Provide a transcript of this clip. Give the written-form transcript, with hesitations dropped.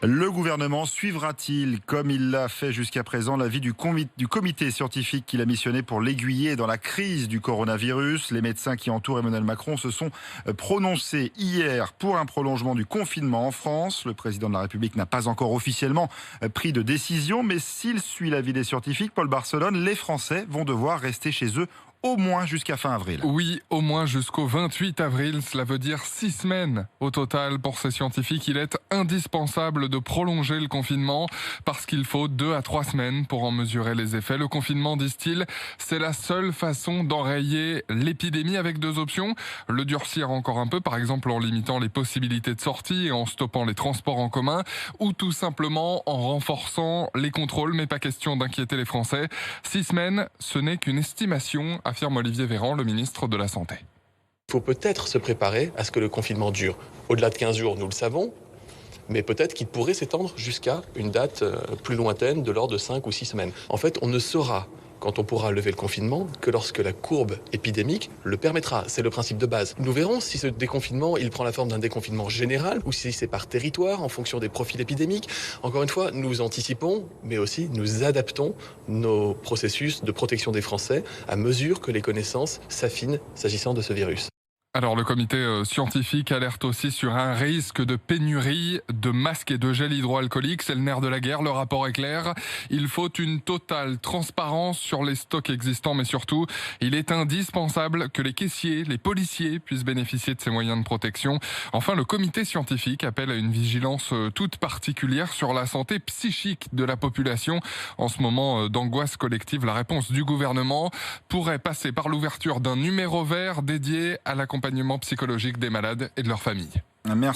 Le gouvernement suivra-t-il, comme il l'a fait jusqu'à présent, l'avis du comité scientifique qu'il a missionné pour l'aiguiller dans la crise du coronavirus? Les médecins qui entourent Emmanuel Macron se sont prononcés hier pour un prolongement du confinement en France. Le président de la République n'a pas encore officiellement pris de décision, mais s'il suit l'avis des scientifiques, Paul Barcelone, les Français vont devoir rester chez eux au moins jusqu'à fin avril. Oui, au moins jusqu'au 28 avril. Cela veut dire 6 semaines au total. Pour ces scientifiques, il est indispensable de prolonger le confinement parce qu'il faut 2 à 3 semaines pour en mesurer les effets. Le confinement, disent-ils, c'est la seule façon d'enrayer l'épidémie avec 2 options. Le durcir encore un peu, par exemple en limitant les possibilités de sortie et en stoppant les transports en commun, ou tout simplement en renforçant les contrôles, mais pas question d'inquiéter les Français. 6 semaines, ce n'est qu'une estimation, affirme Olivier Véran, le ministre de la Santé. Il faut peut-être se préparer à ce que le confinement dure. Au-delà de 15 jours, nous le savons, mais peut-être qu'il pourrait s'étendre jusqu'à une date plus lointaine de l'ordre de 5 ou 6 semaines. En fait, on ne saura, quand on pourra lever le confinement, que lorsque la courbe épidémique le permettra. C'est le principe de base. Nous verrons si ce déconfinement, il prend la forme d'un déconfinement général ou si c'est par territoire, en fonction des profils épidémiques. Encore une fois, nous anticipons, mais aussi nous adaptons nos processus de protection des Français à mesure que les connaissances s'affinent s'agissant de ce virus. Alors le comité scientifique alerte aussi sur un risque de pénurie de masques et de gel hydroalcoolique. C'est le nerf de la guerre, le rapport est clair. Il faut une totale transparence sur les stocks existants, mais surtout, il est indispensable que les caissiers, les policiers puissent bénéficier de ces moyens de protection. Enfin, le comité scientifique appelle à une vigilance toute particulière sur la santé psychique de la population. En ce moment d'angoisse collective, la réponse du gouvernement pourrait passer par l'ouverture d'un numéro vert dédié à l'accompagnement psychologique des malades et de leurs familles. Merci.